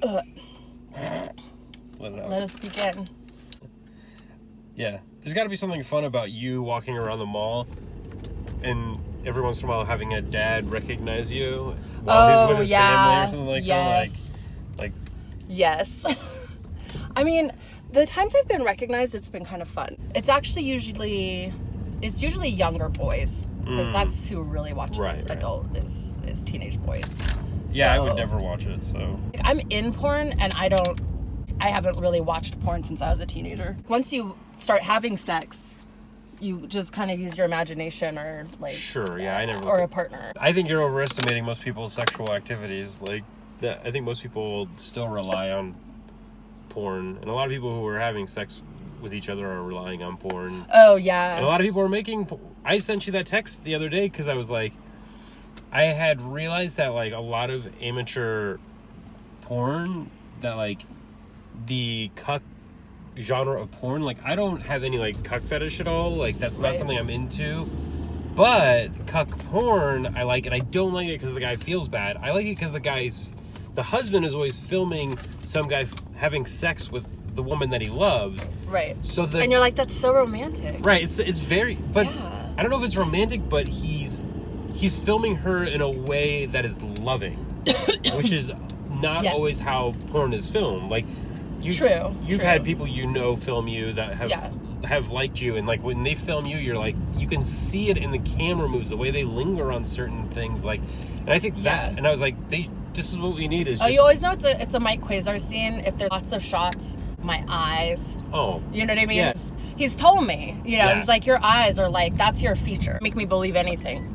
Let us begin. Yeah. There's got to be something fun about you walking around the mall and every once in a while having a dad recognize you while he's with his family or something like that. Like, yes. I mean, the times I've been recognized, it's been kind of fun. It's actually usually younger boys, because that's who really watches adult is teenage boys. Yeah, so, I would never watch it, so. I'm in porn, and I haven't really watched porn since I was a teenager. Once you start having sex, you just kind of use your imagination or like... Sure, yeah, I never... Or a partner. I think you're overestimating most people's sexual activities. Like, I think most people still rely on porn, and a lot of people who are having sex with each other are relying on porn. Oh, yeah. And a lot of people are making... I sent you that text the other day because I was like... I had realized that, like, a lot of amateur porn, that, like, the cuck genre of porn, like, I don't have any, like, cuck fetish at all. Like, that's not something I'm into. But cuck porn, I like it. I don't like it because the guy feels bad. I like it because the husband is always filming some guy having sex with the woman that he loves. Right. So and you're like, that's so romantic. Right. It's very, but yeah. I don't know if it's romantic, but he's filming her in a way that is loving, which is not always how porn is filmed. Like, you've had people film you that have liked you, and like when they film you, you're like, you can see it in the camera moves, the way they linger on certain things. Like, and I think that, and I was like, this is what we need. You always know it's a Mike Quasar scene if there's lots of shots. My eyes. Oh. You know what I mean? Yeah. He's told me, he's like, your eyes are like, that's your feature. Make me believe anything,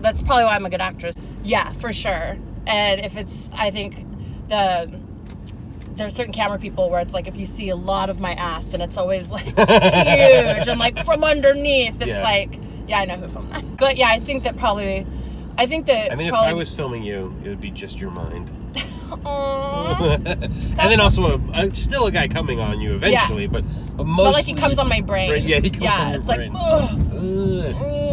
That's probably why I'm a good actress. Yeah, for sure. And if I think there's certain camera people where it's like, if you see a lot of my ass and it's always like huge and like from underneath, it's like, I know who filmed that. But yeah, I think that if I was filming you, it would be just your mind. Aww. And then also still a guy coming on you eventually, but mostly... But like he comes on my brain. He comes on your brain.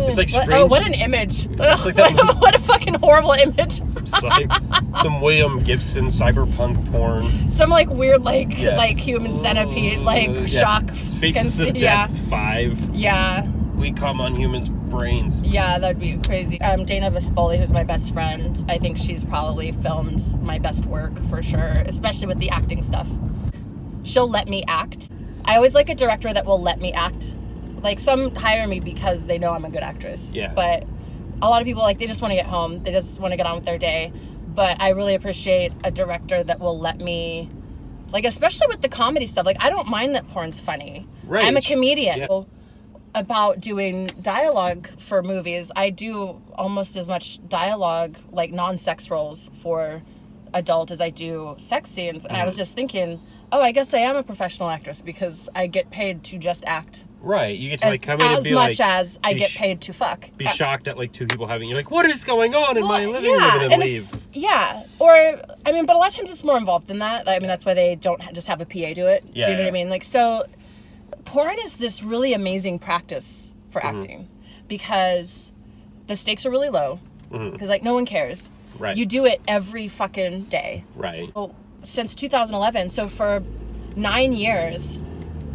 It's like strange. Oh, what an image. What a fucking horrible image. Some William Gibson cyberpunk porn. Some like weird like human centipede shock. Faces of Death 5. Yeah. We come on humans' brains. Yeah, that'd be crazy. Dana Vespoli, who's my best friend, I think she's probably filmed my best work for sure, especially with the acting stuff. She'll let me act. I always like a director that will let me act. Like, some hire me because they know I'm a good actress. Yeah. But a lot of people, like, they just want to get home. They just want to get on with their day. But I really appreciate a director that will let me, like, especially with the comedy stuff. Like, I don't mind that porn's funny. Right. I'm a comedian. Yeah. About doing dialogue for movies, I do almost as much dialogue, like non-sex roles for adult, as I do sex scenes. And I was just thinking, I guess I am a professional actress because I get paid to just act. Right, you get to come in and be as much as I get paid to fuck. Be shocked at like two people having, you're like, what is going on in my living room, and then leave. But a lot of times it's more involved than that. I mean, that's why they don't just have a PA do it. Yeah, do you know what I mean? Like, so porn is this really amazing practice for acting because the stakes are really low because like no one cares. Right. You do it every fucking day. Right. Well, since 2011, so for 9 years,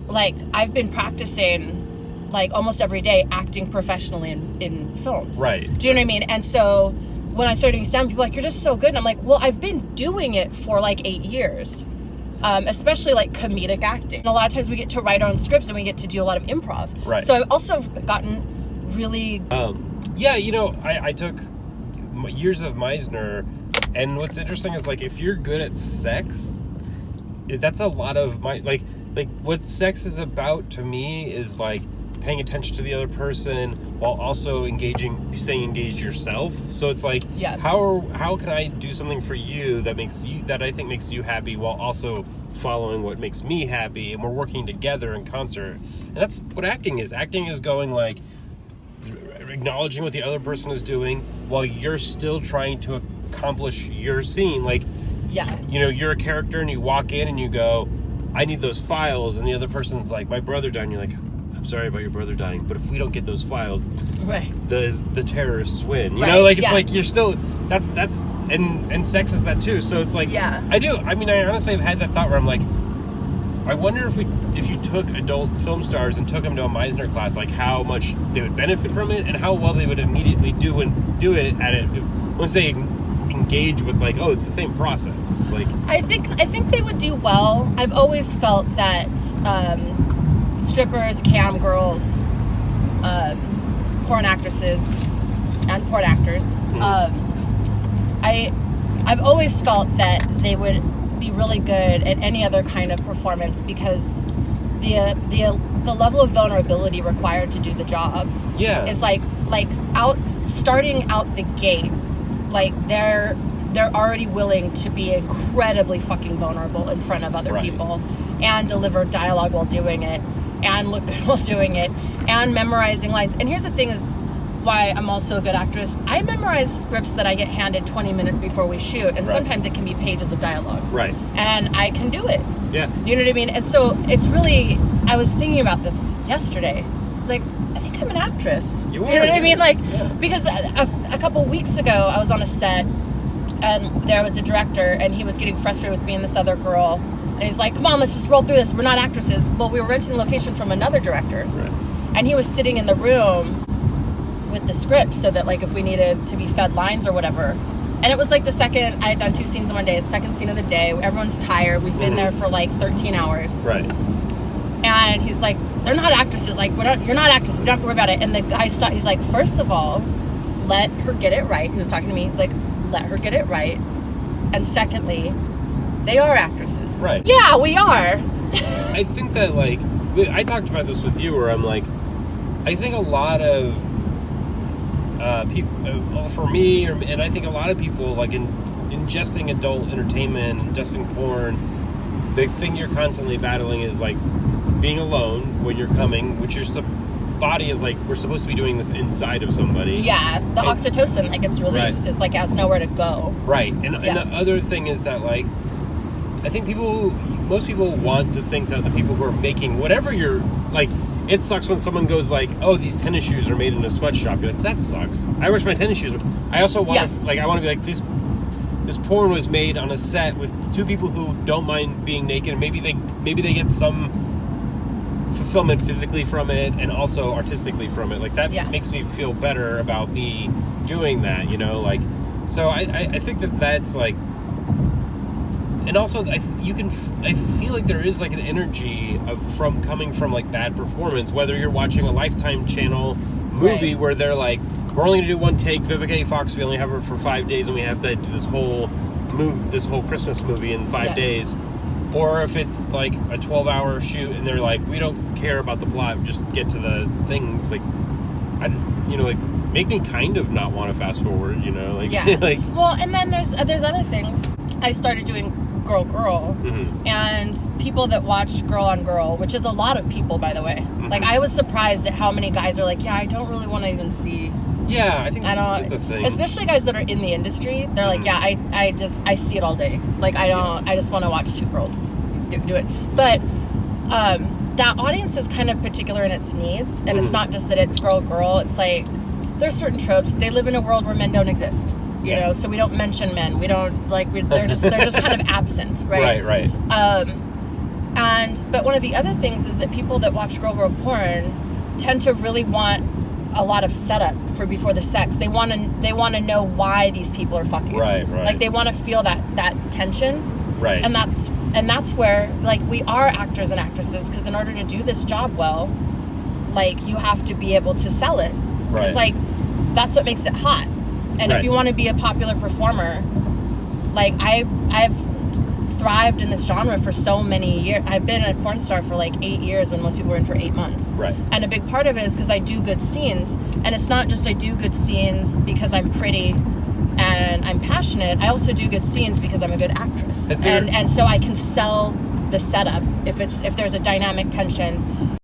like I've been practicing like almost every day acting professionally in films. Right. Do you know what I mean? And so when I started doing stand-up, people were like, you're just so good. And I'm like, well, I've been doing it for like 8 years. Especially like comedic acting. And a lot of times we get to write our own scripts and we get to do a lot of improv. Right. So I've also gotten really... I took years of Meisner, and what's interesting is like if you're good at sex, that's a lot of my... Like what sex is about to me is like paying attention to the other person while also staying engaged yourself. So it's like, how can I do something for you that I think makes you happy while also following what makes me happy, and we're working together in concert. And that's what acting is. Acting is going like acknowledging what the other person is doing while you're still trying to accomplish your scene. Like, you're a character and you walk in and you go, I need those files, and the other person's like, my brother died, and you're like, I'm sorry about your brother dying, but if we don't get those files, the terrorists win. You know, like it's like you're still that's and sex is that too. So it's like, Yeah. I do. I mean, I honestly have had that thought where I'm like, I wonder if you took adult film stars and took them to a Meisner class, like how much they would benefit from it and how well they would immediately do it at it once they engage with like, oh, it's the same process. Like, I think they would do well. I've always felt that strippers, cam girls, porn actresses, and porn actors. I've always felt that they would be really good at any other kind of performance because the level of vulnerability required to do the job is like starting out the gate, like they're already willing to be incredibly fucking vulnerable in front of other people and deliver dialogue while doing it and look good while doing it and memorizing lines. And here's the thing is why I'm also a good actress. I memorize scripts that I get handed 20 minutes before we shoot, and sometimes it can be pages of dialogue. Right. And I can do it. Yeah. You know what I mean? And so it's really, I was thinking about this yesterday. I was like, I think I'm an actress. You are. You know what I mean? Like, because a couple weeks ago, I was on a set, and there was a director, and he was getting frustrated with me and this other girl. And he's like, come on, let's just roll through this. We're not actresses. Well, we were renting the location from another director. Right. And he was sitting in the room with the script so that, like, if we needed to be fed lines or whatever. And it was like the second, I had done 2 scenes in one day, second scene of the day. Everyone's tired. We've been there for like 13 hours. Right. And he's like, they're not actresses. Like, you're not actresses. We don't have to worry about it. And the guy stopped. He's like, first of all, let her get it right. He was talking to me. He's like, let her get it right. And secondly, they are actresses. Right. Yeah, we are. I think that, like, I talked about this with you where I'm like, I think a lot of people, for me, and I think a lot of people, like, ingesting adult entertainment, ingesting porn, the thing you're constantly battling is, like, being alone when you're coming, which your body is like, we're supposed to be doing this inside of somebody. Yeah, the oxytocin that gets released is like, has nowhere to go. Right. And the other thing is that, like, I think most people want to think that the people who are making whatever you're, like, it sucks when someone goes like, oh, these tennis shoes are made in a sweatshop. You're like, that sucks. I wish my tennis shoes were. I also want to, like, I want to be like, this porn was made on a set with 2 people who don't mind being naked, and maybe they get some fulfillment physically from it and also artistically from it. Like, that makes me feel better about me doing that, you know? Like, so I think that's like, and also I feel like there is like an energy from coming from like bad performance, whether you're watching a Lifetime channel movie where they're like, we're only gonna do 1 take, Vivica A. Fox, we only have her for 5 days and we have to do this whole Christmas movie in 5 days. Or if it's like a 12-hour shoot and they're like, we don't care about the plot, just get to the things. Like, like, make me kind of not want to fast forward, you know? Like, like, well, and then there's other things. I started doing girl, and people that watch girl on girl, which is a lot of people, by the way. Like, I was surprised at how many guys are like, yeah, I don't really want to even see. Yeah, I think that's a thing. Especially guys that are in the industry, they're like, yeah, I see it all day. Like, I just want to watch 2 girls do it. But that audience is kind of particular in its needs, and it's not just that it's girl. It's like, there's certain tropes. They live in a world where men don't exist. You know, so we don't mention men. We don't, like, they're just kind of absent, right? Right. But one of the other things is that people that watch girl porn tend to really want a lot of setup for before the sex. They want to know why these people are fucking. Right. Like, they want to feel that tension. Right. And that's where, like, we are actors and actresses, because in order to do this job well, like, you have to be able to sell it. Because, like, that's what makes it hot. And if you want to be a popular performer, like, I've thrived in this genre for so many years. I've been a porn star for like 8 years when most people were in for 8 months. Right. And a big part of it is because I do good scenes. And it's not just I do good scenes because I'm pretty and I'm passionate. I also do good scenes because I'm a good actress. And so I can sell the setup if there's a dynamic tension.